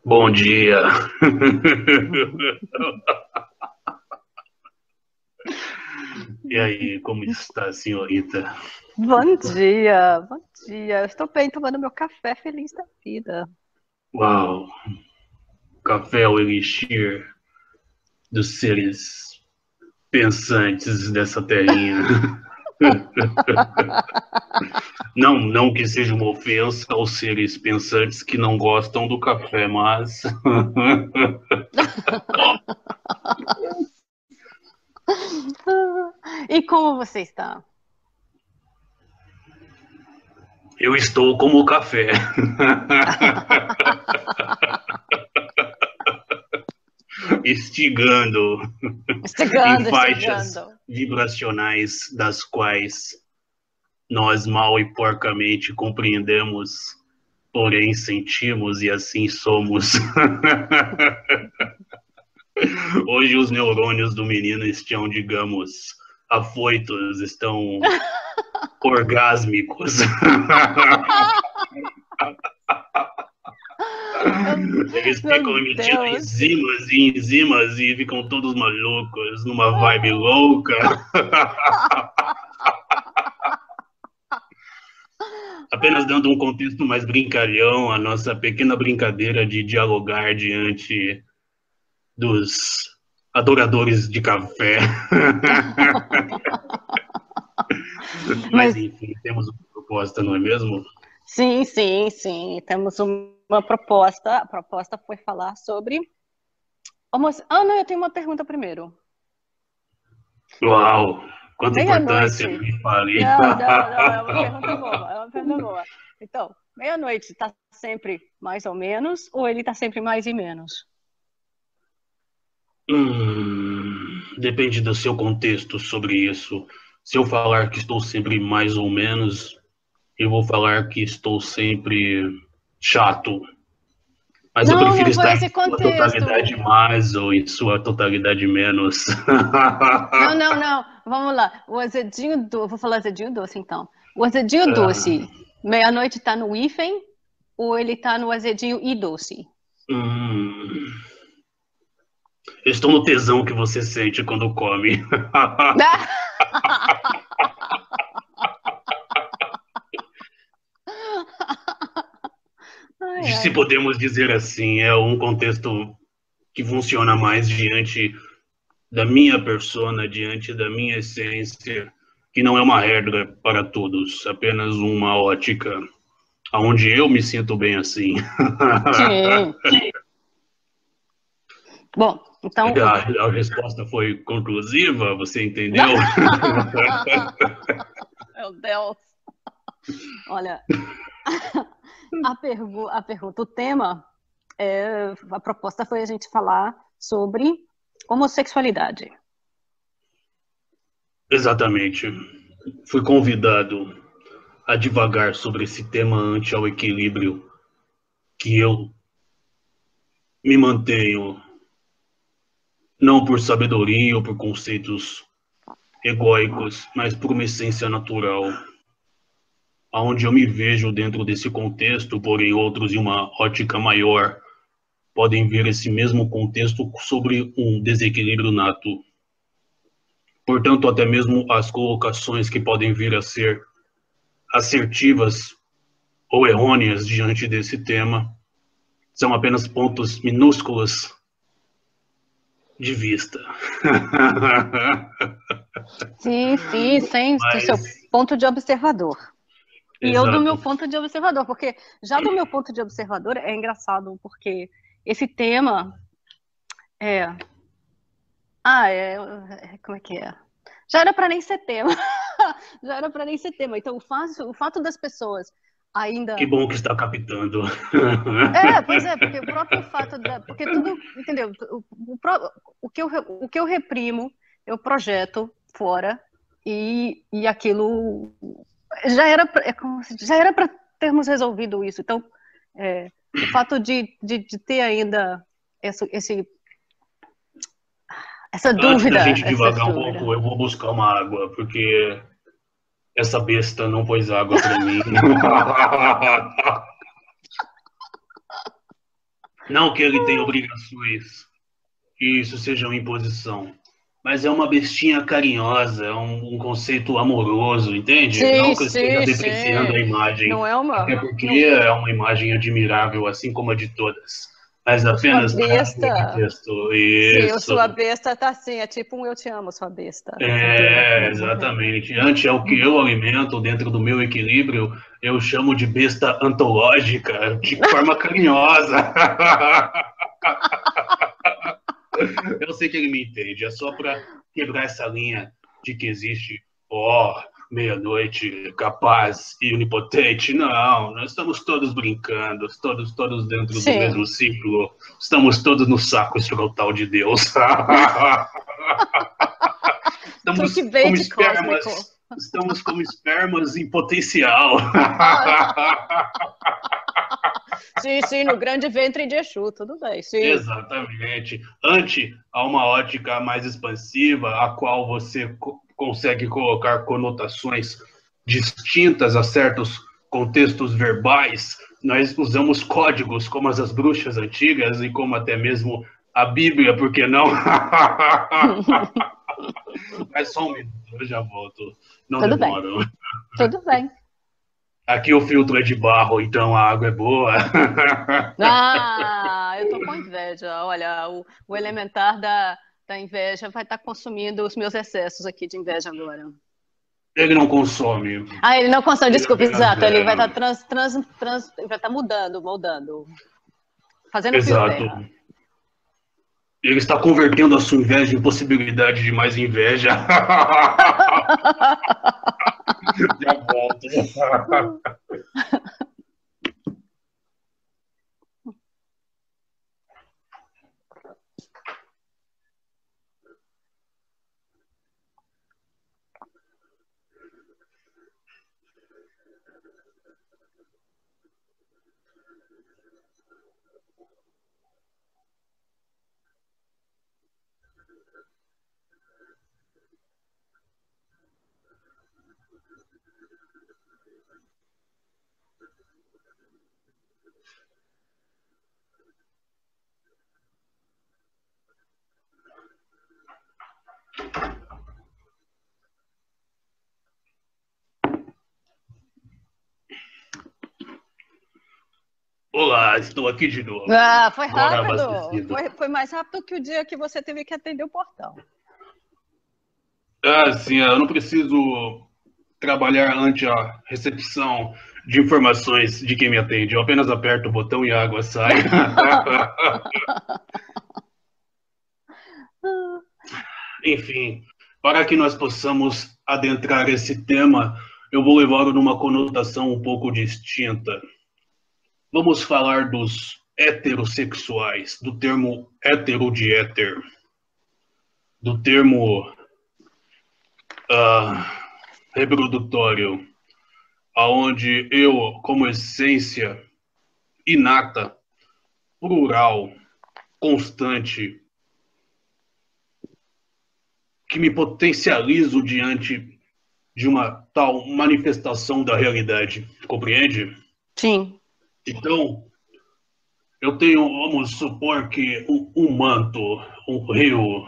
Bom dia. E aí, como está, senhorita? Bom dia, bom dia. Eu estou bem, tomando meu café feliz da vida. Uau, café é o elixir dos seres pensantes dessa terrinha. Não que seja uma ofensa aos seres pensantes que não gostam do café, mas E como você está? eu estou como o café. Estigando em Chegando, faixas chegando. vibracionais das quais nós mal e porcamente compreendemos, porém sentimos e assim somos. Hoje os neurônios do menino estão, digamos, afoitos, estão orgásmicos. Eles ficam Meu emitindo Deus. enzimas e enzimas e ficam todos malucos, numa vibe louca. Apenas dando um contexto mais brincalhão, a nossa pequena brincadeira de dialogar diante dos adoradores de café. Mas Mas enfim, temos uma proposta, não é mesmo? sim, sim, sim. Temos uma proposta. A proposta foi falar sobre Ah, não, eu tenho uma pergunta primeiro. Uau! Quanta importância, Meia-noite. me fale. Não, não, não, é uma pergunta boa, é uma pergunta boa. Então, meia-noite está sempre mais ou menos, ou ele está sempre mais e menos? Depende do seu contexto sobre isso. Se eu falar que estou sempre mais ou menos, eu vou falar que estou sempre chato. Mas eu Não, prefiro não foi estar em esse sua totalidade contexto. mais ou em sua totalidade menos. Não, não, não. Vamos lá. O azedinho doce. Vou falar azedinho doce, então. O azedinho doce. Meia-noite tá no hífen ou ele tá no azedinho e doce? Hum, estou no tesão que você sente quando come. Ai, Se ai. podemos dizer assim, é um contexto que funciona mais diante da minha persona, diante da minha essência, que não é uma regra para todos, apenas uma ótica, onde eu me sinto bem assim. Sim. Bom, então. A resposta foi conclusiva, você entendeu? Meu Deus. Olha, a pergunta, o tema, a proposta foi a gente falar sobre homossexualidade. Exatamente. Fui convidado a divagar sobre esse tema ante ao equilíbrio que eu me mantenho, não por sabedoria ou por conceitos egóicos, mas por uma essência natural, aonde eu me vejo dentro desse contexto, porém outros em uma ótica maior podem ver esse mesmo contexto sobre um desequilíbrio nato. Portanto, até mesmo as colocações que podem vir a ser assertivas ou errôneas diante desse tema são apenas pontos minúsculos de vista. Sim, sim, sim, do seu Mas, ponto de observador. E eu do meu exato. ponto de observador, porque já do meu ponto de observador é engraçado, porque esse tema é. Como é que é? Já era para nem ser tema. Já era para nem ser tema. Então, o fato das pessoas Que ainda. bom que está captando. Pois é, porque o próprio fato da. Porque tudo. Entendeu? O que eu reprimo, eu projeto fora, e aquilo já era para termos resolvido isso. Então, o fato de ter ainda esse, essa Antes da dúvida, gente divagar um pouco, eu vou buscar uma água, porque Essa besta não pôs água para mim. Não que ele tenha obrigações, que isso seja uma imposição. Mas é uma bestinha carinhosa, é um conceito amoroso, entende? Sim, Não que eu esteja sim, depreciando a sim. imagem, Não é até uma. porque Não, é uma imagem admirável, assim como a de todas. Mas sua apenas para o besta. contexto. Sim, o Isso. sua besta tá assim, é tipo um eu te amo, sua besta. Entendeu? É, exatamente. Ante é o que eu alimento dentro do meu equilíbrio, eu chamo de besta antológica, de forma carinhosa. Eu sei que ele me entende, é só para quebrar essa linha de que existe, meia-noite, capaz e onipotente. Não, nós estamos todos brincando, todos dentro do mesmo Sim. ciclo, estamos todos no saco escrotal de Deus. Estamos como Clickbait espermas, cósmico. estamos como espermas em potencial. Sim, sim, no grande ventre de Exu, tudo bem, sim. Exatamente. Ante a uma ótica mais expansiva, a qual você consegue colocar conotações distintas a certos contextos verbais, nós usamos códigos como as bruxas antigas e como até mesmo a Bíblia, por que não? Mas só um minuto, eu já volto. Não Tudo bem, demoro. tudo bem. Aqui o filtro é de barro, então a água é boa. Ah, eu tô com inveja. Olha, o elementar da inveja vai estar consumindo os meus excessos aqui de inveja agora. Ele não consome. Ah, ele não consegue, Ele desculpa, apenas exato, ele vai é. estar vai estar mudando, moldando, fazendo fio Exato. terra. Ele está convertendo a sua inveja em possibilidade de mais inveja. Já volto. Olá, estou aqui de novo. Ah, foi Agora rápido. abastecido. Foi mais rápido que o dia que você teve que atender o portão. Ah, sim, eu não preciso trabalhar ante a recepção de informações de quem me atende. Eu apenas aperto o botão e a água sai. Enfim, para que nós possamos adentrar esse tema, eu vou levá-lo numa conotação um pouco distinta. Vamos falar dos heterossexuais, do termo hétero de éter, do termo reprodutório, aonde eu, como essência inata, plural, constante, que me potencializo diante de uma tal manifestação da realidade, compreende? Sim. Então, eu tenho, vamos supor que um manto, um rio,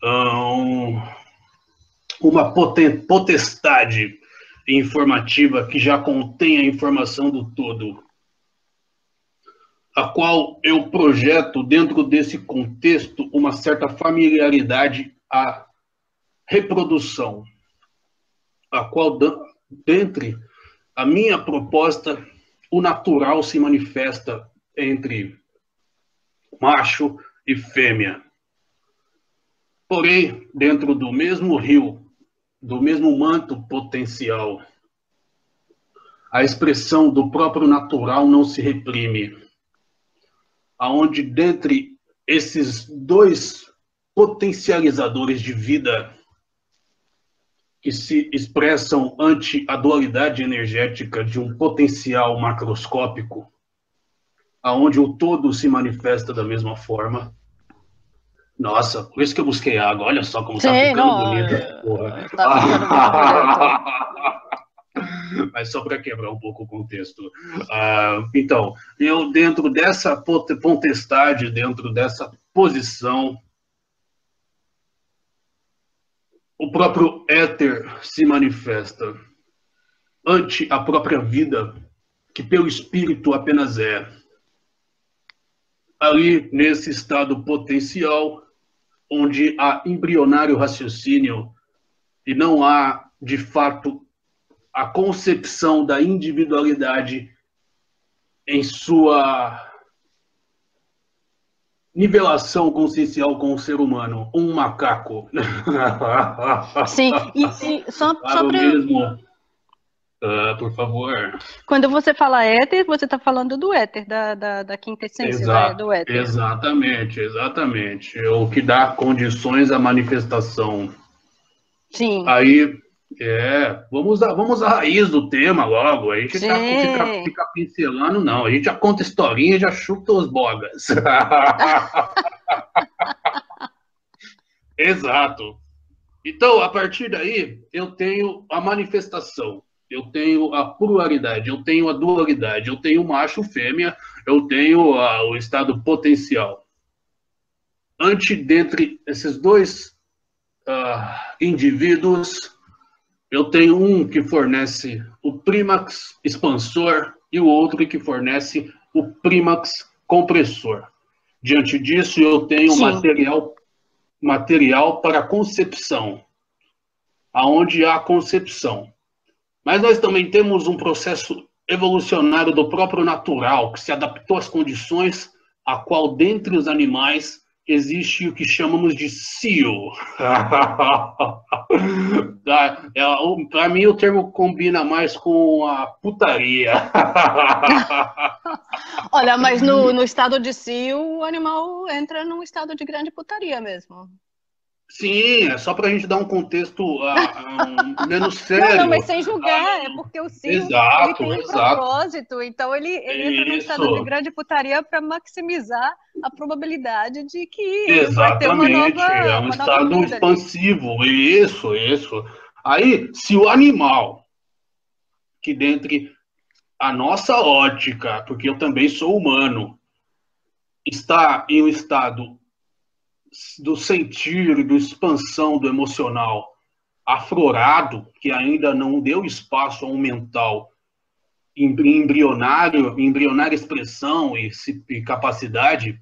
um, uma potestade informativa que já contém a informação do todo, a qual eu projeto dentro desse contexto uma certa familiaridade à reprodução, a qual, dentre a minha proposta, o natural se manifesta entre macho e fêmea. Porém, dentro do mesmo rio, do mesmo manto potencial, a expressão do próprio natural não se reprime, aonde dentre esses dois potencializadores de vida que se expressam ante a dualidade energética de um potencial macroscópico, aonde o todo se manifesta da mesma forma. Nossa, por isso que eu busquei água. Olha só como tá Sim, ficando não, bonita essa porra. tá ficando muito bonito. Mas só para quebrar um pouco o contexto. Então, eu dentro dessa potestade, dentro dessa posição, o próprio éter se manifesta ante a própria vida, que pelo espírito apenas é. Ali, nesse estado potencial, onde há embrionário raciocínio e não há, de fato, a concepção da individualidade em sua nivelação consciencial com o ser humano, um macaco. Sim, e só Claro para... mesmo. Por favor. Quando você fala éter, você está falando do éter, da quinta essência do éter. Exatamente, exatamente. O que dá condições à manifestação. Sim. Aí, vamos à raiz do tema logo. A gente fica pincelando, não. A gente já conta historinha e já chuta os bogas. Exato. Então, a partir daí, eu tenho a manifestação, eu tenho a pluralidade, eu tenho a dualidade, eu tenho macho, fêmea, eu tenho o estado potencial. Dentre esses dois indivíduos, eu tenho um que fornece o prímax expansor e o outro que fornece o prímax compressor. Diante disso, eu tenho material para concepção, aonde há concepção. Mas nós também temos um processo evolucionário do próprio natural, que se adaptou às condições, a qual, dentre os animais, existe o que chamamos de cio. Para mim, o termo combina mais com a putaria. Olha, mas no estado de cio, o animal entra num estado de grande putaria mesmo. Sim, é só para a gente dar um contexto menos sério. Não, mas sem julgar, é porque o cio ele tem um propósito, então ele entra num estado de grande putaria para maximizar a probabilidade de que vai ter uma nova é um estado vida expansivo, ali. Isso. Aí, se o animal, que dentre a nossa ótica, porque eu também sou humano, está em um estado do sentir, do expansão do emocional aflorado, que ainda não deu espaço a um mental embrionária expressão e capacidade,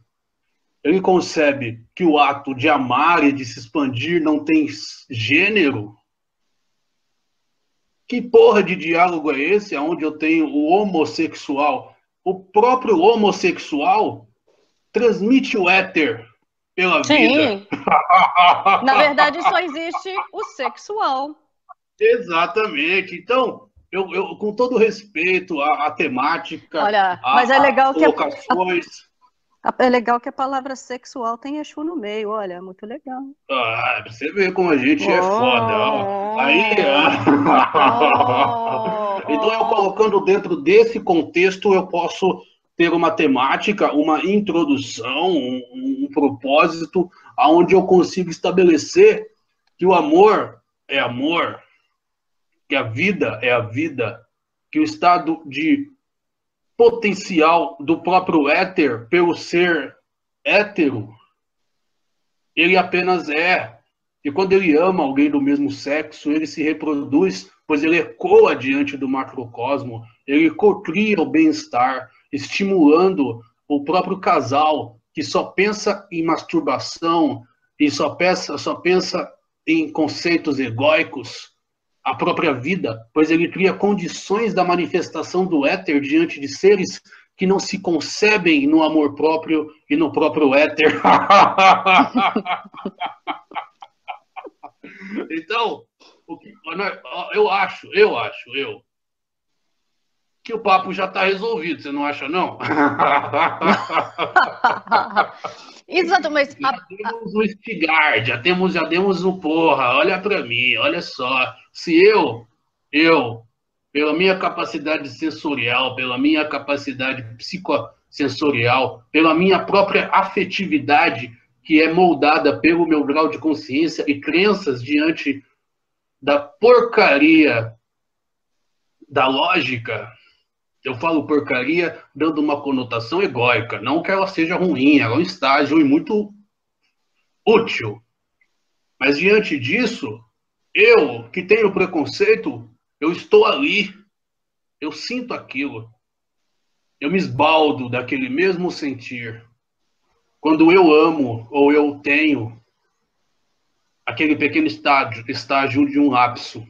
ele concebe que o ato de amar e de se expandir não tem gênero. Que porra de diálogo é esse, onde eu tenho o homossexual? O próprio homossexual transmite o éter pela vida. Na verdade, só existe o sexual. Exatamente. Então, eu com todo respeito à temática, olha, mas é legal às colocações... É legal que a palavra sexual tem Exu no meio, olha, muito legal. Pra você ver como a gente é foda. Aí, então, eu colocando dentro desse contexto, eu posso ter uma temática, uma introdução, um propósito, onde eu consigo estabelecer que o amor é amor, que a vida é a vida, que o estado de potencial do próprio éter, pelo ser hétero, ele apenas é. E quando ele ama alguém do mesmo sexo, ele se reproduz, pois ele ecoa diante do macrocosmo, ele cocria o bem-estar, estimulando o próprio casal, que só pensa em masturbação e só pensa em conceitos egóicos, a própria vida, pois ele cria condições da manifestação do éter diante de seres que não se concebem no amor próprio e no próprio éter. Então, eu acho que o papo já está resolvido, você não acha, não? Exato, mas... Já temos o Stigard, já demos o porra, olha para mim, olha só. Se eu, pela minha capacidade sensorial, pela minha capacidade psicossensorial, pela minha própria afetividade, que é moldada pelo meu grau de consciência e crenças diante da porcaria da lógica, eu falo porcaria dando uma conotação egóica. Não que ela seja ruim, ela é um estágio e muito útil. Mas diante disso, eu que tenho preconceito, eu estou ali, eu sinto aquilo. Eu me esbaldo daquele mesmo sentir. Quando eu amo ou eu tenho aquele pequeno estágio de um lapso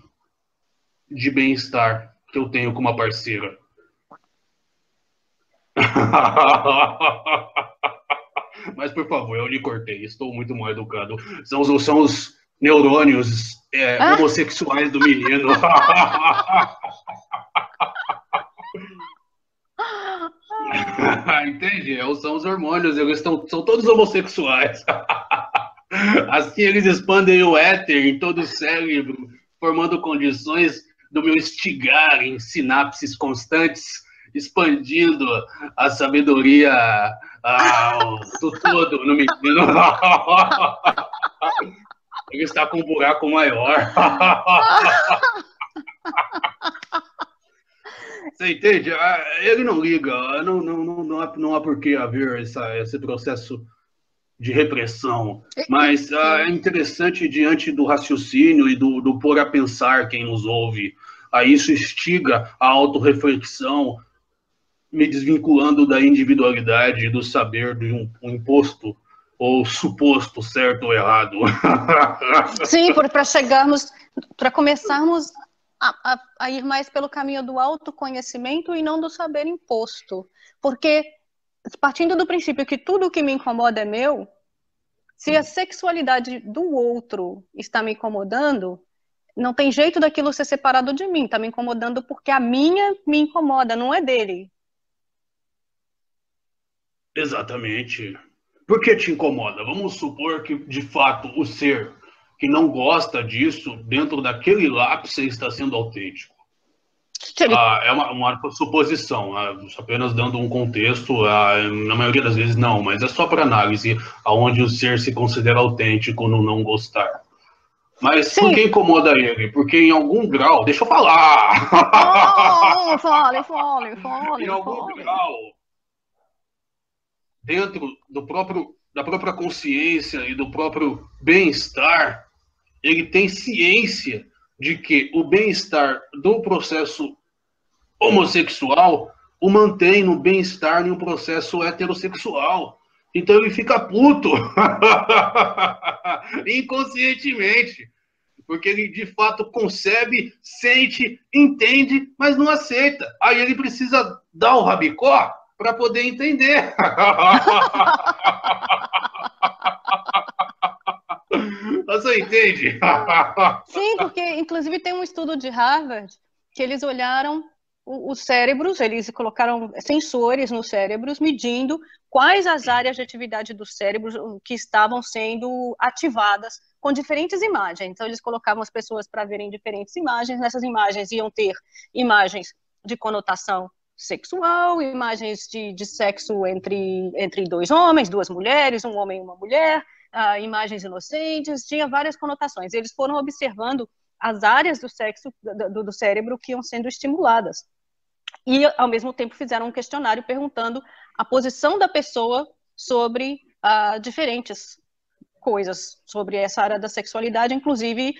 de bem-estar que eu tenho com uma parceira. Mas, por favor, eu lhe cortei. Estou muito mal educado. São os neurônios homossexuais do menino. Entendi. São os hormônios. São todos homossexuais. Assim eles expandem o éter em todo o cérebro, formando condições do meu estigar em sinapses constantes, expandindo a sabedoria do todo no menino. Ele está com um buraco maior. Você entende? Ele não liga. Não há por que haver esse processo de repressão. Mas é interessante diante do raciocínio e do pôr a pensar quem nos ouve. Isso instiga a autorreflexão, me desvinculando da individualidade, do saber de um imposto ou suposto certo ou errado. Sim, para começarmos a ir mais pelo caminho do autoconhecimento e não do saber imposto. Porque, partindo do princípio que tudo o que me incomoda é meu, se a sexualidade do outro está me incomodando, não tem jeito daquilo ser separado de mim. Está me incomodando porque a minha me incomoda, não é dele. Exatamente. Por que te incomoda? Vamos supor que, de fato, o ser que não gosta disso, dentro daquele lápis, está sendo autêntico. É uma suposição, apenas dando um contexto, na maioria das vezes não, mas é só para análise, aonde o ser se considera autêntico no não gostar. Mas sim. Por que incomoda ele? Porque em algum grau, deixa eu falar! Fale. Em algum grau, dentro da própria consciência e do próprio bem-estar, ele tem ciência de que o bem-estar do processo homossexual o mantém no bem-estar em um processo heterossexual. Então ele fica puto inconscientemente, porque ele de fato concebe, sente, entende, mas não aceita. Aí ele precisa dar o rabicó para poder entender. Você entende? Sim, porque inclusive tem um estudo de Harvard que eles olharam os cérebros, eles colocaram sensores nos cérebros medindo quais as áreas de atividade do cérebro que estavam sendo ativadas com diferentes imagens. Então eles colocavam as pessoas para verem diferentes imagens, nessas imagens iam ter imagens de conotação sexual, imagens de sexo entre dois homens, duas mulheres, um homem e uma mulher, imagens inocentes, tinha várias conotações. Eles foram observando as áreas do sexo do cérebro que iam sendo estimuladas. E, ao mesmo tempo, fizeram um questionário perguntando a posição da pessoa sobre diferentes coisas sobre essa área da sexualidade, inclusive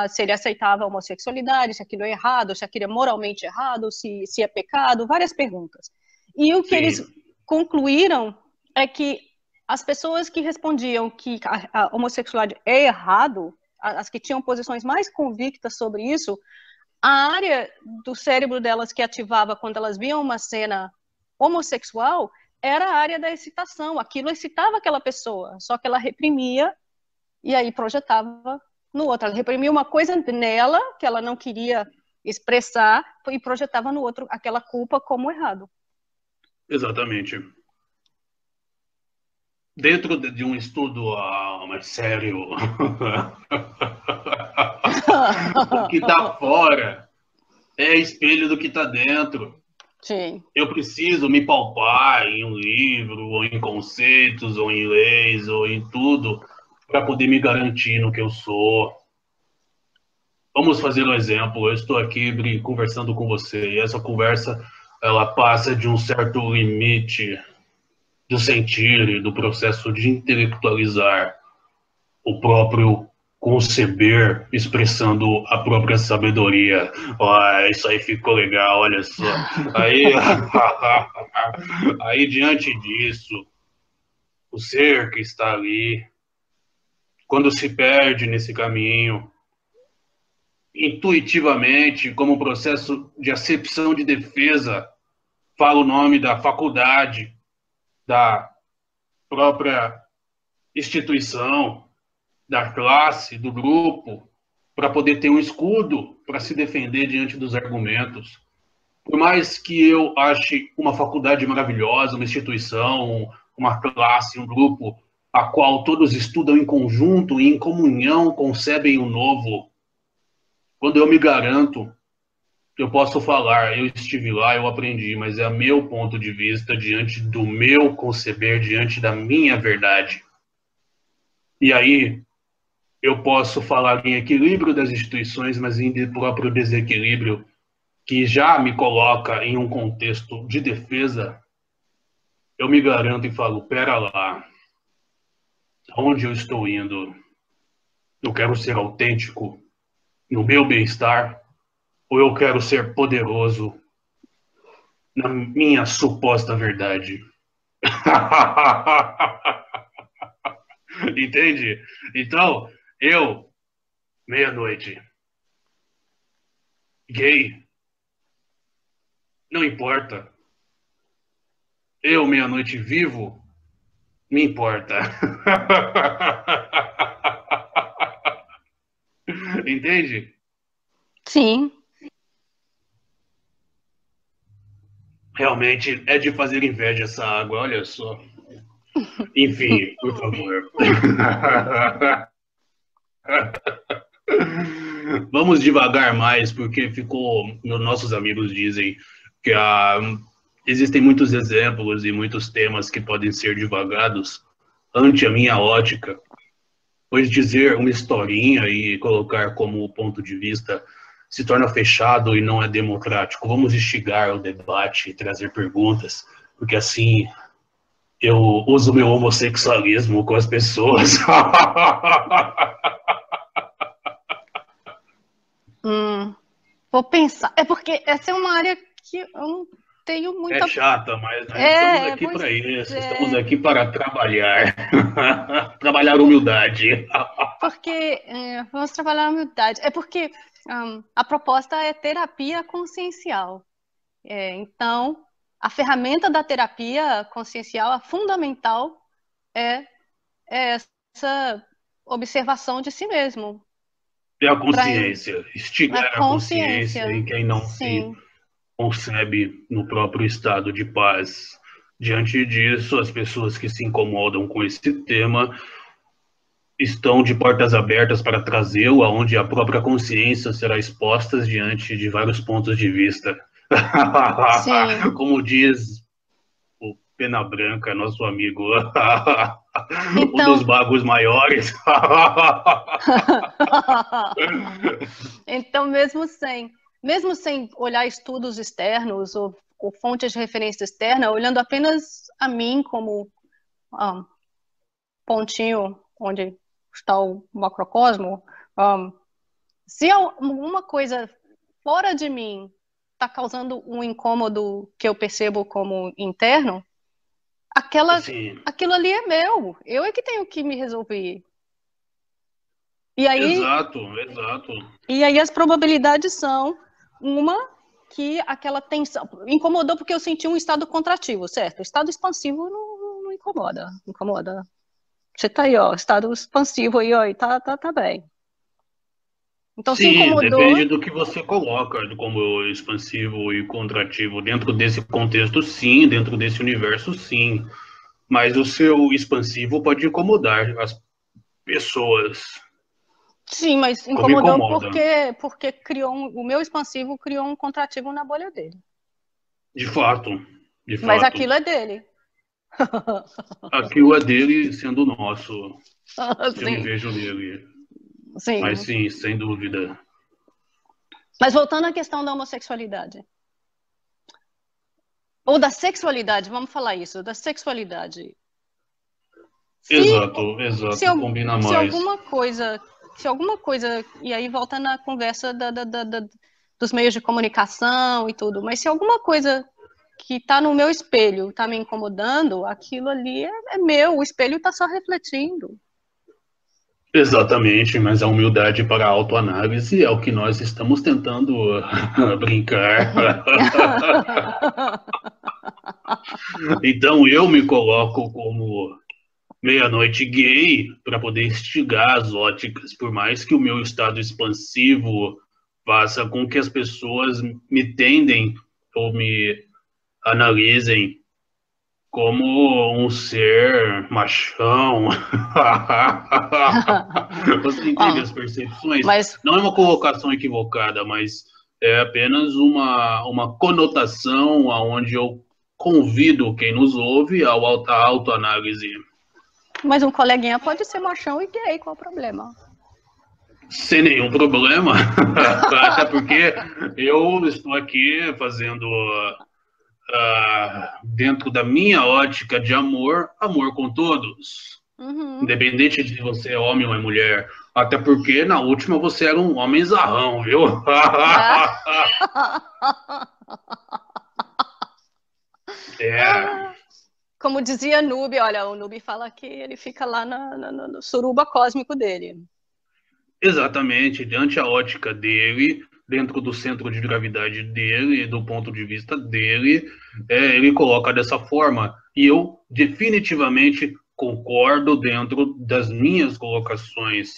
se ele aceitava a homossexualidade, se aquilo é errado, se aquilo é moralmente errado, se é pecado, várias perguntas. E o que eles concluíram é que as pessoas que respondiam que a homossexualidade é errado, as que tinham posições mais convictas sobre isso, a área do cérebro delas que ativava quando elas viam uma cena homossexual era a área da excitação, aquilo excitava aquela pessoa, só que ela reprimia e aí projetava no outro. Ela reprimia uma coisa nela que ela não queria expressar e projetava no outro aquela culpa como errado. Exatamente. Dentro de um estudo mais sério, o que está fora é espelho do que está dentro. Sim. Eu preciso me palpar em um livro, ou em conceitos, ou em leis, ou em tudo, para poder me garantir no que eu sou. Vamos fazer um exemplo. Eu estou aqui conversando com você e essa conversa ela passa de um certo limite do sentir e do processo de intelectualizar o próprio conceber, expressando a própria sabedoria. Isso aí ficou legal, olha só. Aí, aí diante disso, o ser que está ali, quando se perde nesse caminho, intuitivamente, como um processo de acepção de defesa, fala o nome da faculdade, da própria instituição, da classe, do grupo, para poder ter um escudo para se defender diante dos argumentos. Por mais que eu ache uma faculdade maravilhosa, uma instituição, uma classe, um grupo, a qual todos estudam em conjunto e em comunhão concebem o novo, quando eu me garanto, eu posso falar, eu estive lá, eu aprendi, mas é o meu ponto de vista diante do meu conceber, diante da minha verdade. E aí, eu posso falar em equilíbrio das instituições, mas em próprio desequilíbrio, que já me coloca em um contexto de defesa, eu me garanto e falo, pera lá, onde eu estou indo? Eu quero ser autêntico no meu bem-estar ou eu quero ser poderoso na minha suposta verdade? Entende? Então, eu, meia-noite, gay, não importa. Eu, meia-noite, vivo, me importa. Entende? Sim. Realmente é de fazer inveja essa água, olha só. Enfim, por favor. Vamos devagar mais, porque ficou. Nossos amigos dizem que existem muitos exemplos e muitos temas que podem ser divagados ante a minha ótica, pois dizer uma historinha e colocar como ponto de vista se torna fechado e não é democrático. Vamos instigar o debate e trazer perguntas, porque assim eu uso meu homossexualismo com as pessoas. Vou pensar. É porque essa é uma área que eu não tenho É muita. chata, mas nós estamos aqui Pois para isso, estamos é. aqui para trabalhar. Trabalhar humildade. Porque vamos trabalhar a humildade. É porque a proposta é terapia consciencial. Então, a ferramenta da terapia consciencial, a fundamental, é, é essa observação de si mesmo. É a Para consciência, a estigar a consciência consciência, em quem não se sim. concebe no próprio estado de paz. Diante disso, as pessoas que se incomodam com esse tema estão de portas abertas para trazê-lo aonde a própria consciência será exposta diante de vários pontos de vista. Sim. Como diz o Pena Branca, nosso amigo, um dos Então, magos maiores. então mesmo sem olhar estudos externos ou fontes de referência externa, olhando apenas a mim como pontinho onde está o macrocosmo, um, se alguma coisa fora de mim está causando um incômodo que eu percebo como interno, Sim, aquilo ali é meu. Eu é que tenho que me resolver. E aí, exato, exato. e aí as probabilidades são uma que aquela tensão incomodou porque eu senti um estado contrativo, certo? O estado expansivo não incomoda, incomoda. Você tá aí, ó, estado expansivo aí, ó, e tá bem. Então se Sim, depende incomodou, do que você coloca como expansivo e contrativo. Dentro desse contexto, sim, dentro desse universo, sim. Mas o seu expansivo pode incomodar as pessoas, sim, mas como incomodou incomoda. porque o meu expansivo criou um contrativo na bolha dele. De fato, de Mas fato. aquilo é dele. Aquilo é dele sendo nosso. Eu me Sim, vejo nele. Mas sim. sim, sem dúvida. Mas voltando à questão da homossexualidade. Ou da sexualidade, vamos falar isso, da sexualidade. Exato, combina se mais. alguma coisa, e aí volta na conversa dos meios de comunicação e tudo, mas se alguma coisa que está no meu espelho está me incomodando, aquilo ali é meu, o espelho está só refletindo. Exatamente, mas a humildade para a autoanálise é o que nós estamos tentando brincar. Então eu me coloco como meia-noite gay para poder instigar as óticas, por mais que o meu estado expansivo faça com que as pessoas me tendem ou me analisem como um ser machão. Você entende as percepções? Mas, Não é uma colocação equivocada, mas é apenas uma conotação onde eu convido quem nos ouve à autoanálise. mas um coleguinha pode ser machão e gay, qual o problema? Sem nenhum problema. Até porque eu estou aqui fazendo... dentro da minha ótica de amor, amor com todos. Uhum. Independente de você é homem ou é mulher. Até porque na última você era um homem zarrão, viu? Como dizia Nube, olha, o Nube fala que ele fica lá no suruba cósmico dele. Exatamente, diante a ótica dele, dentro do centro de gravidade dele, do ponto de vista dele, ele coloca dessa forma. E eu definitivamente concordo dentro das minhas colocações.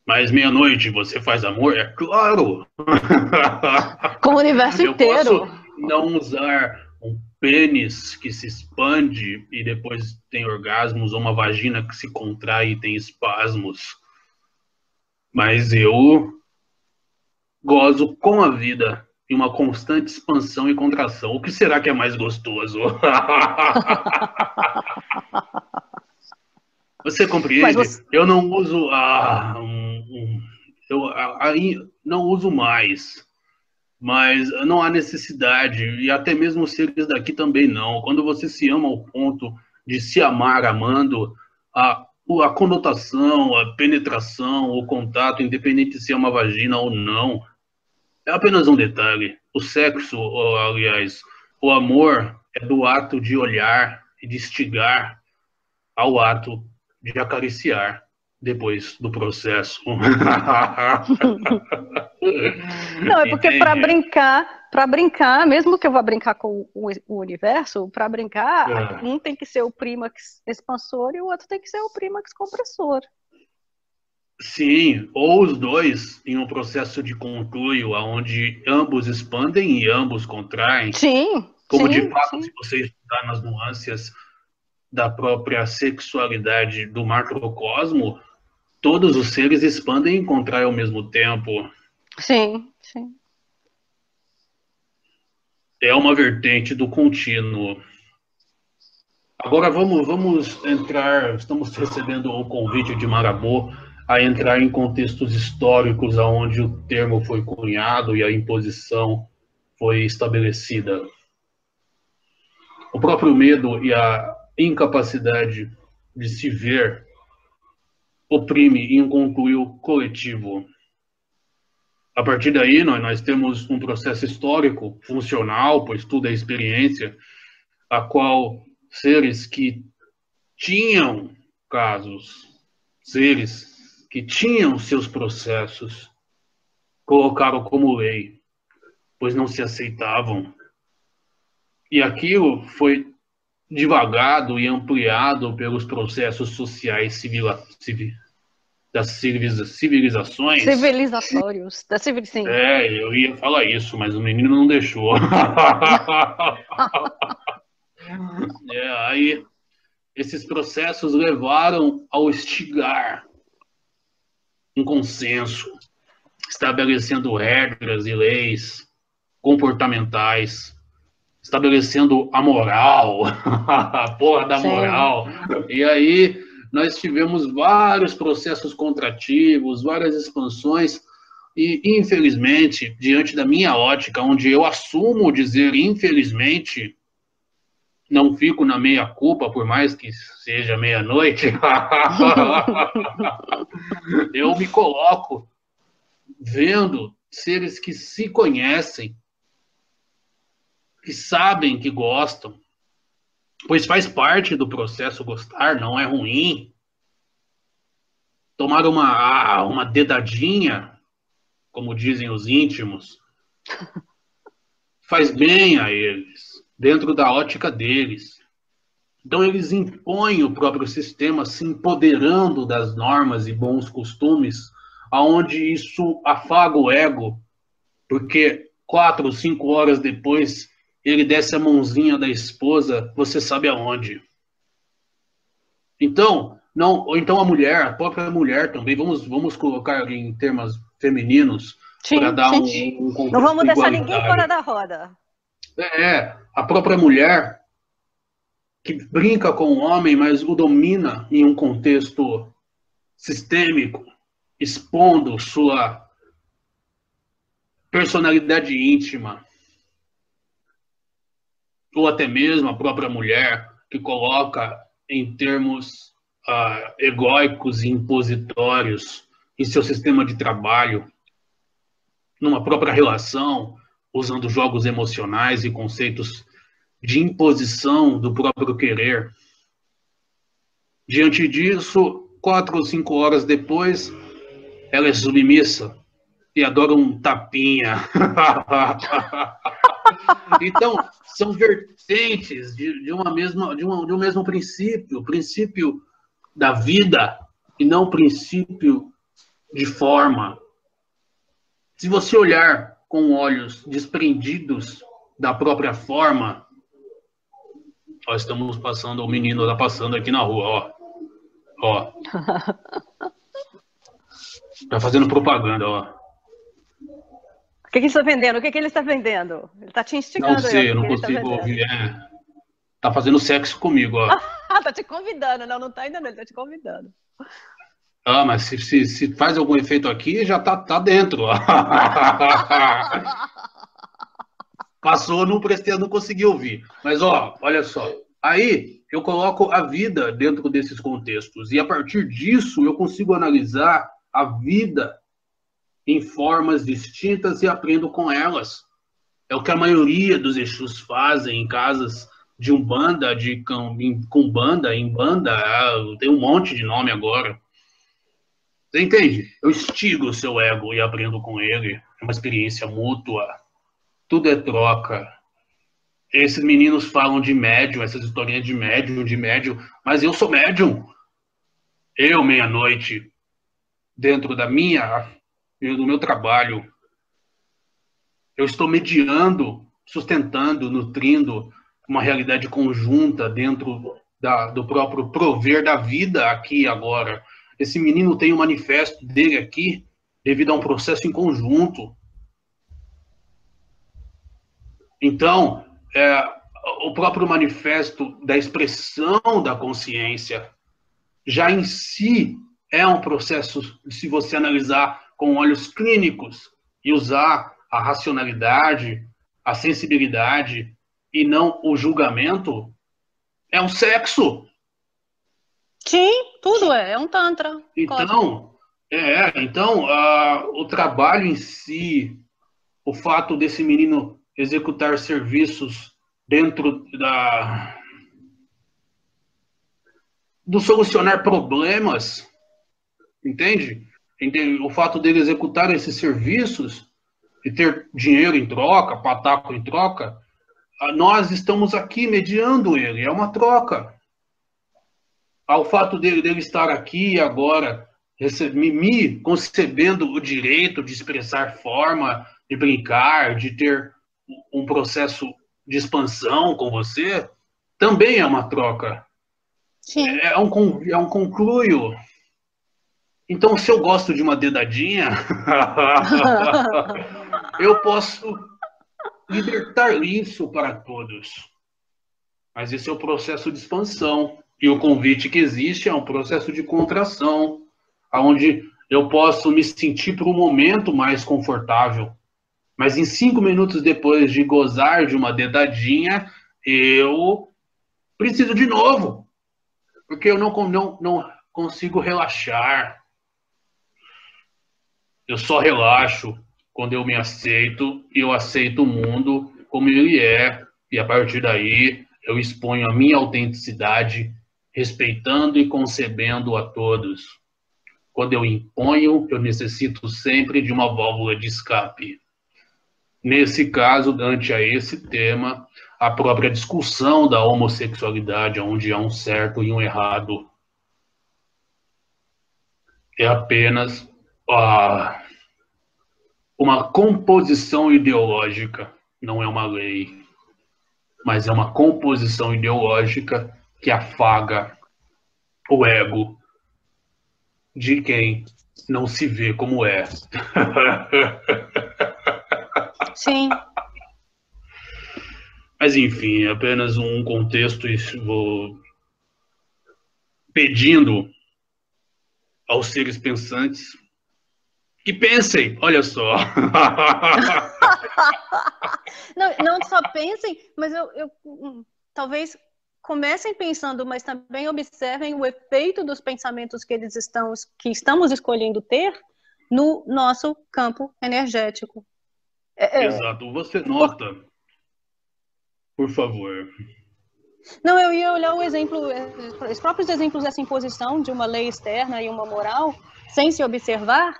Mas meia-noite você faz amor? É claro! Com o universo inteiro. Eu posso não usar um pênis que se expande e depois tem orgasmos, ou uma vagina que se contrai e tem espasmos. Mas eu gozo com a vida em uma constante expansão e contração. O que será que é mais gostoso? Você compreende? Eu não uso não uso mais, mas não há necessidade, e até mesmo os seres daqui também não. Quando você se ama ao ponto de se amar amando, a conotação, a penetração, o contato, independente se é uma vagina ou não, é apenas um detalhe. O sexo, aliás, o amor é do ato de olhar e de instigar ao ato de acariciar depois do processo. Não, é porque para brincar, mesmo que eu vá brincar com o universo, para brincar, um tem que ser o clímax expansor e o outro tem que ser o clímax compressor. Sim, ou os dois em um processo de conluio, onde ambos expandem e ambos contraem. Sim. Como sim, de fato, sim. se você estudar nas nuances da própria sexualidade do macrocosmo, todos os seres expandem e contraem ao mesmo tempo. Sim, sim. É uma vertente do contínuo. Agora vamos entrar, estamos recebendo o convite de Marabô a entrar em contextos históricos onde o termo foi cunhado e a imposição foi estabelecida. O próprio medo e a incapacidade de se ver oprime e conclui o coletivo. A partir daí, nós temos um processo histórico funcional, pois tudo é experiência, a qual seres que tinham casos, seres que tinham seus processos, colocaram como lei, pois não se aceitavam. E aquilo foi divagado e ampliado pelos processos sociais das civilizações. Civilizatórios. Sim. Eu ia falar isso, mas o menino não deixou. Aí esses processos levaram ao instigar um consenso, estabelecendo regras e leis comportamentais, estabelecendo a moral, a porra da moral. E aí nós tivemos vários processos contrativos, várias expansões, E, infelizmente, diante da minha ótica, onde eu assumo dizer infelizmente, não fico na meia-culpa, por mais que seja meia-noite, eu me coloco vendo seres que se conhecem, que sabem que gostam, pois faz parte do processo gostar, não é ruim. Tomar uma dedadinha, como dizem os íntimos, faz bem a eles, dentro da ótica deles. Então, eles impõem o próprio sistema, se empoderando das normas e bons costumes, aonde isso afaga o ego, porque 4 ou 5 horas depois ele desce a mãozinha da esposa, você sabe aonde. Então, não, ou então a mulher, a própria mulher também, vamos colocar em termos femininos, para Sim, dar sim. um Não contexto vamos deixar ninguém fora igualitário. da roda. A própria mulher que brinca com o homem, mas o domina em um contexto sistêmico, expondo sua personalidade íntima, ou até mesmo a própria mulher que coloca em termos egóicos e impositórios em seu sistema de trabalho, numa própria relação, usando jogos emocionais e conceitos de imposição do próprio querer. Diante disso, 4 ou 5 horas depois, ela é submissa e adora um tapinha. Então, são vertentes de um mesmo princípio, o princípio da vida e não o princípio de forma. Se você olhar com olhos desprendidos da própria forma, ó, estamos passando, o menino está passando aqui na rua, ó. Ó. Tá fazendo propaganda, ó. O que ele está vendendo? O que ele está vendendo? Ele está te Não instigando aí, sei, o eu não que ele está consigo vendendo. ouvir. Tá fazendo sexo comigo, ó. Tá te convidando, não tá ainda não, ele tá te convidando. Ah, mas se faz algum efeito aqui, já tá dentro. Passou, não prestei, não consegui ouvir. Mas, ó, olha só. Aí eu coloco a vida dentro desses contextos. E a partir disso eu consigo analisar a vida em formas distintas e aprendo com elas. É o que a maioria dos Exus fazem em casas de Umbanda, de Kumbanda, em banda, tem um monte de nome agora. Você entende? Eu instigo o seu ego e aprendo com ele. É uma experiência mútua. Tudo é troca. Esses meninos falam de médium, essas historinhas de médium, mas eu sou médium. Eu, meia-noite, dentro do meu trabalho, eu estou mediando, sustentando, nutrindo uma realidade conjunta dentro do próprio prover da vida aqui e agora. Esse menino tem um manifesto dele aqui devido a um processo em conjunto. Então, o próprio manifesto da expressão da consciência já em si é um processo, se você analisar com olhos clínicos e usar a racionalidade, a sensibilidade e não o julgamento, é um sexo. Sim, tudo é um tantra cósmico. Então, o trabalho em si, o fato desse menino executar serviços dentro do solucionar problemas, entende? O fato dele executar esses serviços e ter dinheiro em troca, pataco em troca, nós estamos aqui mediando ele, é uma troca. Ao fato dele estar aqui agora, me concebendo o direito de expressar forma, de brincar, de ter um processo de expansão com você, também é uma troca. Sim. É um concluio. Então, se eu gosto de uma dedadinha, eu posso libertar isso para todos. Mas esse é o processo de expansão. E o convite que existe é um processo de contração, onde eu posso me sentir por um momento mais confortável, mas em 5 minutos depois de gozar de uma dedadinha, eu preciso de novo, porque eu não consigo relaxar. Eu só relaxo quando eu me aceito e eu aceito o mundo como ele é. E a partir daí eu exponho a minha autenticidade, respeitando e concebendo a todos. Quando eu imponho, eu necessito sempre de uma válvula de escape. Nesse caso, ante a esse tema, a própria discussão da homossexualidade, onde há um certo e um errado, é apenas uma composição ideológica, não é uma lei, mas é uma composição ideológica que afaga o ego de quem não se vê como é. Sim. Mas, enfim, é apenas um contexto e vou pedindo aos seres pensantes que pensem, olha só. Não só pensem, mas talvez comecem pensando, mas também observem o efeito dos pensamentos que estamos escolhendo ter no nosso campo energético. Exato. Você nota, por favor. Não, eu ia olhar o exemplo, os próprios exemplos dessa imposição de uma lei externa e uma moral, sem se observar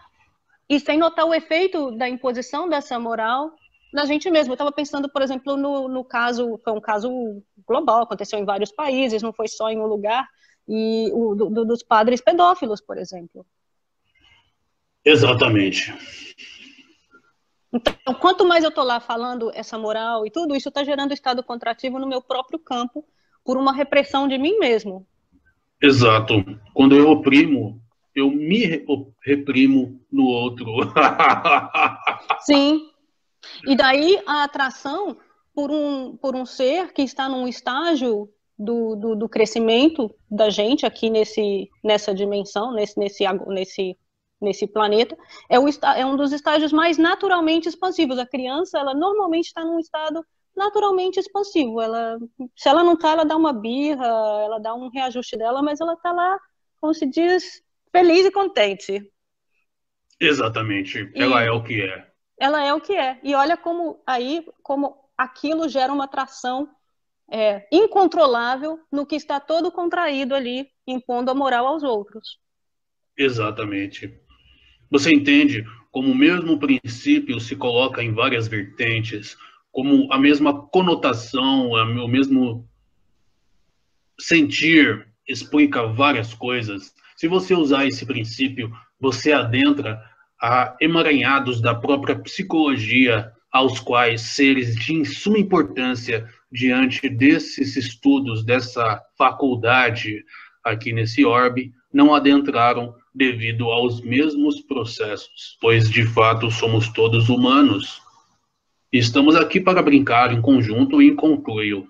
e sem notar o efeito da imposição dessa moral na gente mesmo. Eu estava pensando, por exemplo, no caso, foi um caso global, aconteceu em vários países, não foi só em um lugar, e dos padres pedófilos, por exemplo. Exatamente. Então, quanto mais eu estou lá falando essa moral e tudo, isso está gerando estado contrativo no meu próprio campo por uma repressão de mim mesmo. Exato. Quando eu oprimo, eu me reprimo no outro. Sim. E daí a atração por um ser que está num estágio do crescimento da gente aqui nessa dimensão, nesse planeta, é um dos estágios mais naturalmente expansivos. A criança, ela normalmente está num estado naturalmente expansivo. Se ela não está, ela dá uma birra, ela dá um reajuste dela, mas ela está lá, como se diz, feliz e contente. Exatamente. Ela é o que é. Ela é o que é. E olha como aquilo gera uma atração incontrolável no que está todo contraído ali, impondo a moral aos outros. Exatamente. Você entende como o mesmo princípio se coloca em várias vertentes, como a mesma conotação, o mesmo sentir explica várias coisas. Se você usar esse princípio, você adentra a emaranhados da própria psicologia, aos quais seres de suma importância diante desses estudos, dessa faculdade aqui nesse orbe, não adentraram devido aos mesmos processos, pois de fato somos todos humanos. Estamos aqui para brincar em conjunto e concluo.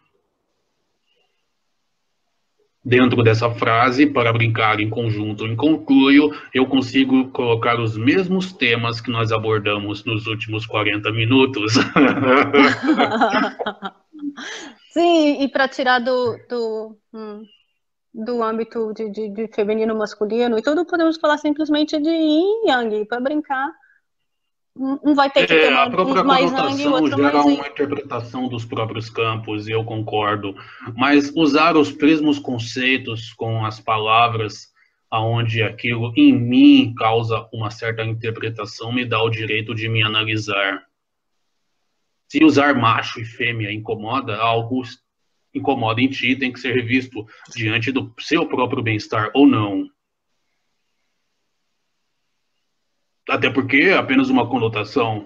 Dentro dessa frase, para brincar em conjunto e concluo, eu consigo colocar os mesmos temas que nós abordamos nos últimos 40 minutos. Sim, e para tirar do âmbito de feminino masculino e tudo, podemos falar simplesmente de yin yang, para brincar. Um vai ter que ter A própria mais yang, o conotação outro gera mais yin. uma interpretação dos próprios campos, e eu concordo. Mas usar os mesmos conceitos com as palavras, aonde aquilo em mim causa uma certa interpretação, me dá o direito de me analisar. Se usar macho e fêmea incomoda, algo incomoda em ti, tem que ser revisto diante do seu próprio bem-estar ou não. Até porque é apenas uma conotação.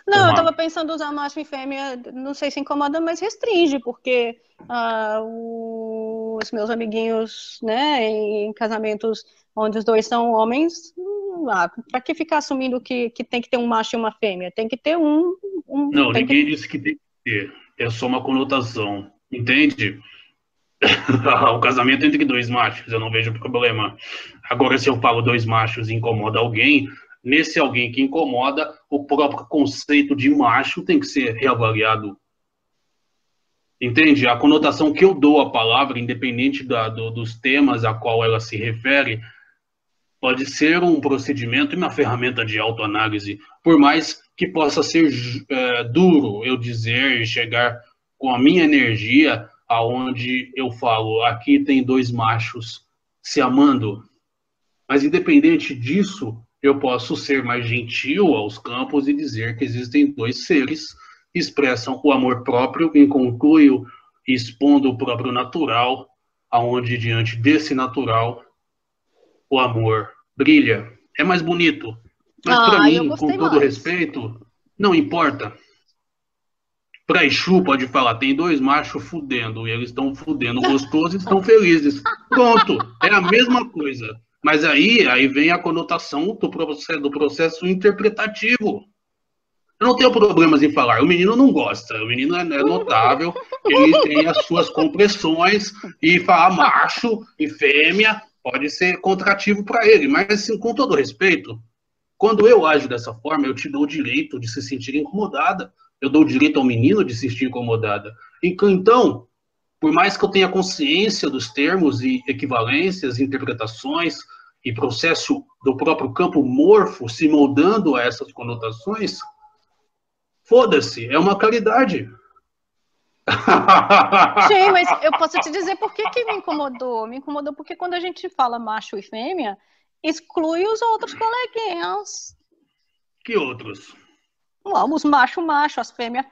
Não, eu estava pensando usar macho e fêmea, não sei se incomoda, mas restringe, porque os meus amiguinhos, né, em casamentos onde os dois são homens, para que ficar assumindo que tem que ter um macho e uma fêmea? Tem que ter Não, ninguém disse que tem que ter. É só uma conotação, entende? O casamento entre dois machos, eu não vejo problema. Agora, se eu falo dois machos e incomoda alguém, nesse alguém que incomoda, o próprio conceito de macho tem que ser reavaliado. Entende? A conotação que eu dou à palavra, independente dos temas a qual ela se refere, pode ser um procedimento e uma ferramenta de autoanálise, por mais que possa ser duro eu dizer e chegar com a minha energia aonde eu falo, aqui tem dois machos se amando, mas independente disso, eu posso ser mais gentil aos campos e dizer que existem dois seres que expressam o amor próprio em conluio, expondo o próprio natural, aonde diante desse natural o amor brilha, é mais bonito. Mas para Eu mim, com gostei todo mais. respeito, não importa. Para Exu pode falar, tem dois machos fudendo, e eles estão fudendo gostoso e estão felizes. Pronto, é a mesma coisa. Mas aí vem a conotação do processo interpretativo. Eu não tenho problemas em falar, o menino não gosta, o menino é notável, ele tem as suas compressões, e falar macho e fêmea pode ser contrativo para ele, mas assim, com todo respeito, quando eu ajo dessa forma, eu te dou o direito de se sentir incomodada, eu dou o direito ao menino de se sentir incomodada. Então, por mais que eu tenha consciência dos termos e equivalências, interpretações e processo do próprio campo morfo se moldando a essas conotações, foda-se, é uma caridade. Sim, mas eu posso te dizer por que que me incomodou. Me incomodou porque quando a gente fala macho e fêmea, exclui os outros coleguinhas. Que outros? Os macho, as fêmea,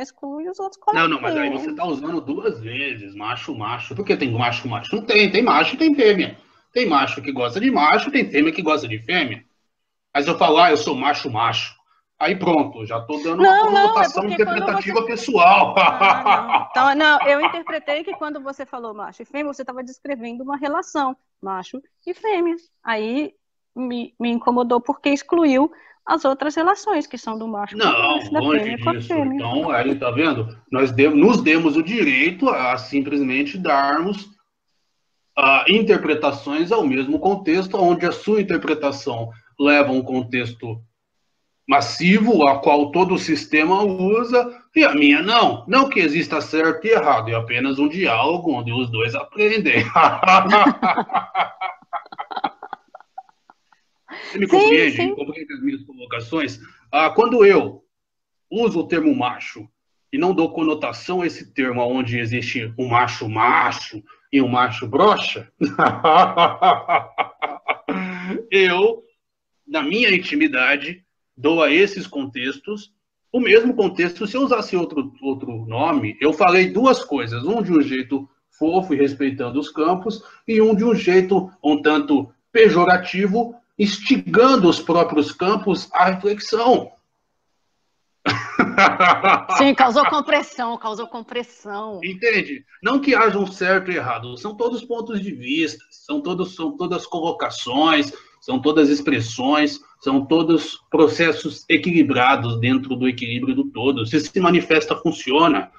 exclui os outros Não, mas aí você coleguinhas. está usando duas vezes, macho. Por que tem macho? Não tem macho e tem fêmea. Tem macho que gosta de macho, tem fêmea que gosta de fêmea. Mas eu falar, eu sou macho. Aí pronto, já estou dando uma Não, é conotação porque quando você. interpretativa pessoal. Não. Então, não, eu interpretei que quando você falou macho e fêmea, você estava descrevendo uma relação, macho e fêmea. Aí me incomodou porque excluiu as outras relações, que são do macho com o macho, Não, da longe fêmea com a disso. fêmea. Então, aí, tá vendo? Nós nos demos o direito a simplesmente darmos interpretações ao mesmo contexto, onde a sua interpretação leva a um contexto massivo, a qual todo o sistema usa, e a minha não. Não que exista certo e errado, é apenas um diálogo onde os dois aprendem. Você me Sim, compreende? sim. Compreende as minhas colocações? Quando eu uso o termo macho e não dou conotação a esse termo onde existe um macho e um macho broxa, eu, na minha intimidade, dou a esses contextos o mesmo contexto. Se eu usasse outro nome, eu falei duas coisas, um de um jeito fofo e respeitando os campos, e um de um jeito um tanto pejorativo, instigando os próprios campos à reflexão. Sim, causou compressão. Entende? Não que haja um certo e errado, são todos pontos de vista, são todas colocações, são todas expressões, são todos processos equilibrados dentro do equilíbrio do todo. Se manifesta, funciona,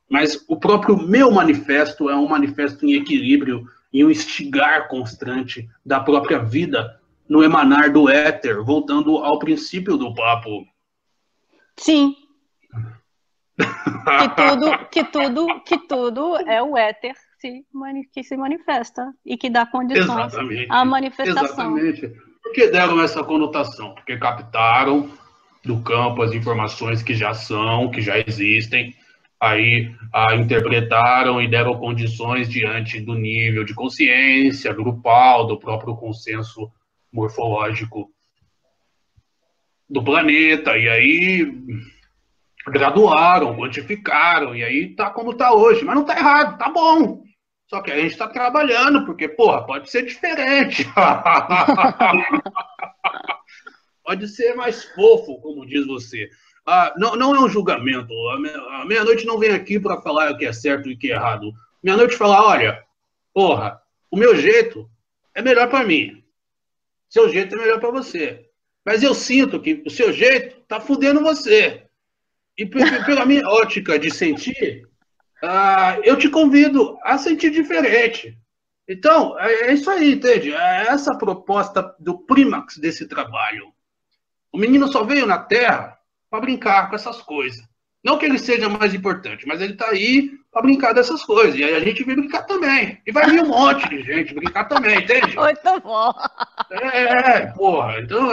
mas o próprio meu manifesto é um manifesto em equilíbrio e um instigar constante da própria vida no emanar do éter, voltando ao princípio do papo. Sim. Que tudo é o éter que se manifesta e que dá condições à manifestação. Exatamente. Por que deram essa conotação? Porque captaram do campo as informações que já existem, aí interpretaram e deram condições diante do nível de consciência grupal, do próprio consenso morfológico do planeta, e aí graduaram, quantificaram, e aí tá como tá hoje. Mas não tá errado, tá bom. Só que a gente tá trabalhando, porque, porra, pode ser diferente. Pode ser mais fofo, como diz você. Não é um julgamento. A meia-noite não vem aqui para falar o que é certo e o que é errado. Meia-noite fala, olha, porra, o meu jeito é melhor para mim. Seu jeito é melhor para você. Mas eu sinto que o seu jeito tá fudendo você. E pela minha ótica de sentir, eu te convido a sentir diferente. Então, é isso aí, entende? É essa a proposta do clímax desse trabalho. O menino só veio na Terra para brincar com essas coisas. Não que ele seja mais importante, mas ele está aí para brincar dessas coisas. E aí a gente vem brincar também. E vai vir um monte de gente brincar também, entende? Muito bom. Porra. Então,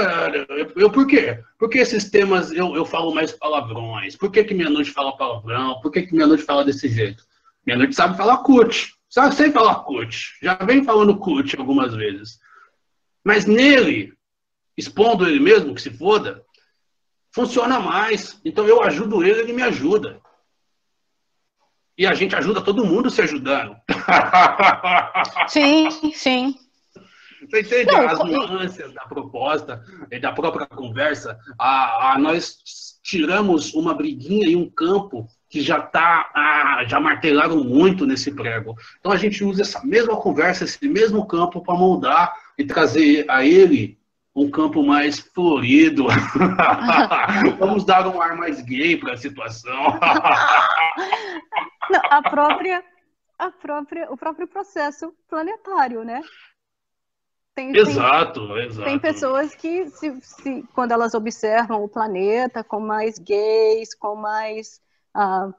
por quê? Porque esses temas eu falo mais palavrões. Por que Meia Noite fala palavrão? Por que Meia Noite fala desse jeito? Meia Noite sabe falar cut. Sabe sem falar cut. Já vem falando cut algumas vezes. Mas nele, expondo ele mesmo, que se foda, funciona mais. Então eu ajudo ele, ele me ajuda. E a gente ajuda todo mundo se ajudando. Sim, sim. Você entende as nuances da proposta e da própria conversa? Nós tiramos uma briguinha e um campo que já já martelaram muito nesse prego. Então a gente usa essa mesma conversa, esse mesmo campo para moldar e trazer a ele um campo mais florido. Vamos dar um ar mais gay para a situação. Não, o próprio processo planetário, né? Exato. Tem pessoas que, quando elas observam o planeta com mais gays, com mais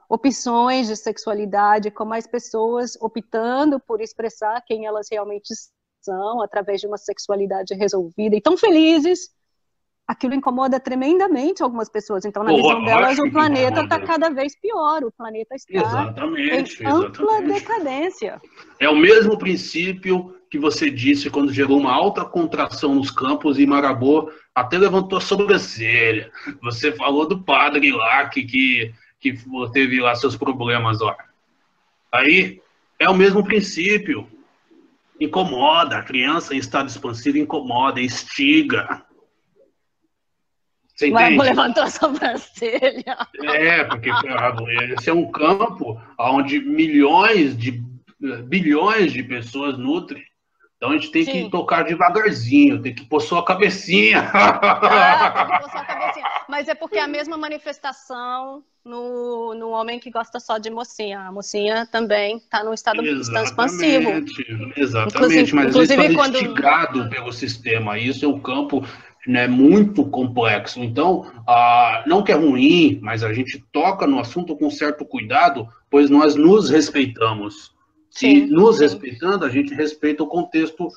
opções de sexualidade, com mais pessoas optando por expressar quem elas realmente são, através de uma sexualidade resolvida, e tão felizes, aquilo incomoda tremendamente algumas pessoas. Então, na visão delas, o planeta está cada vez pior, o planeta está em ampla decadência. É o mesmo princípio que você disse quando gerou uma alta contração nos campos e Marabô até levantou a sobrancelha. Você falou do padre lá que teve lá seus problemas, ó. Aí é o mesmo princípio. Incomoda, a criança em estado expansivo incomoda, instiga. Você entende? Levantou a sobrancelha. Porque esse é um campo onde bilhões de pessoas nutrem. Então a gente tem que tocar devagarzinho, tem que pôr sua cabecinha. Tem que pôr sua cabecinha. Mas é porque é a mesma manifestação no homem que gosta só de mocinha. A mocinha também está no estado expansivo. Exatamente, mas isso é instigado pelo sistema. Isso é um campo, né, muito complexo. Então, não que é ruim, mas a gente toca no assunto com certo cuidado, pois nós nos respeitamos. E nos respeitando, a gente respeita o contexto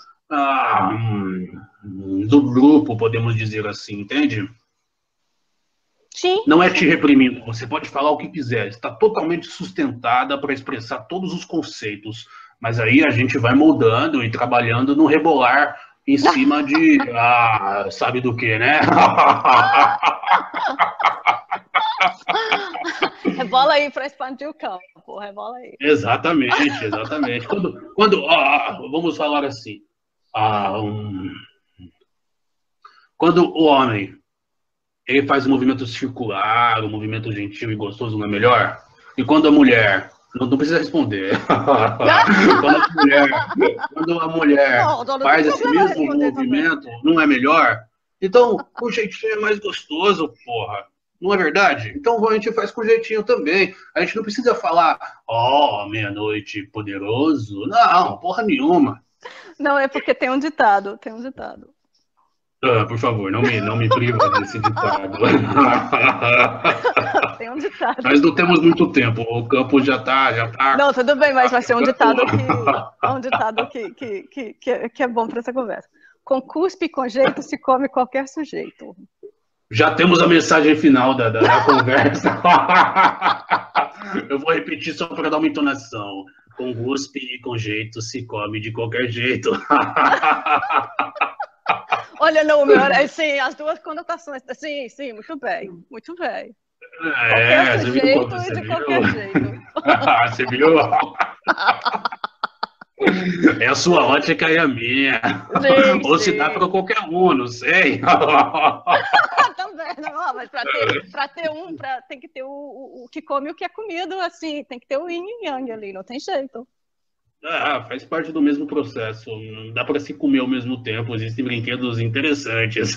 do grupo, podemos dizer assim, entende? Sim. Não é te reprimindo, você pode falar o que quiser, está totalmente sustentada para expressar todos os conceitos, mas aí a gente vai moldando e trabalhando no rebolar em cima de, sabe do que, né? Rebola aí para expandir o campo, rebola aí. Exatamente. Quando vamos falar assim, quando o homem ele faz um movimento circular, um movimento gentil e gostoso, não é melhor? E quando a mulher, não precisa responder, quando a mulher faz esse mesmo movimento, não é melhor? Então, o jeitinho é mais gostoso, porra. Não é verdade? Então a gente faz com jeitinho também. A gente não precisa falar, meia-noite poderoso. Não, porra nenhuma. Não, é porque tem um ditado. Por favor, não me priva desse ditado. Tem um ditado. Nós não temos muito tempo, o campo já tá... Não, tudo bem, mas vai ser um ditado que é bom para essa conversa. Com cuspe e com jeito se come qualquer sujeito. Já temos a mensagem final da conversa. Eu vou repetir só para dar uma entonação. Com cuspe e com jeito se come de qualquer jeito. Olha, não, meu, assim, as duas conotações. Sim, muito bem. Qualquer sujeito e de qualquer jeito. Você viu? É a sua ótica e a minha. Sim, ou se dá para qualquer um, não sei. Também, não, mas para ter tem que ter o que come e o que é comido, assim, tem que ter o yin e yang ali, não tem jeito. Faz parte do mesmo processo. Não dá para se comer ao mesmo tempo. Existem brinquedos interessantes.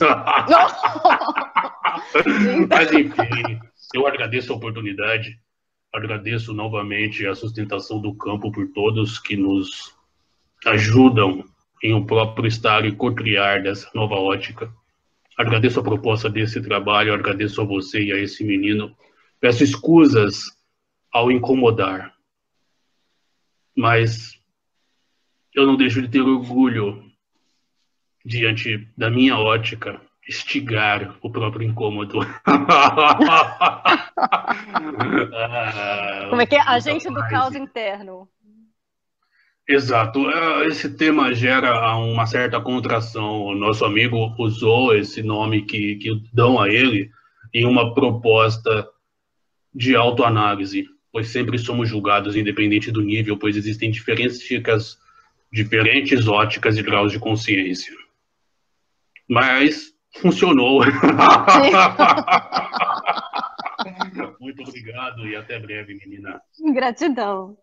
Mas enfim, eu agradeço a oportunidade. Agradeço novamente a sustentação do campo por todos que nos ajudam em o próprio estar e co-criar dessa nova ótica. Agradeço a proposta desse trabalho, agradeço a você e a esse menino. Peço escusas ao incomodar, mas eu não deixo de ter orgulho diante da minha ótica, estigar o próprio incômodo. Como é que é? Agente do caos interno. Exato. Esse tema gera uma certa contração. O nosso amigo usou esse nome que dão a ele em uma proposta de autoanálise, pois sempre somos julgados independente do nível, pois existem diferentes óticas e graus de consciência. Mas funcionou. Muito obrigado e até breve, menina. Gratidão.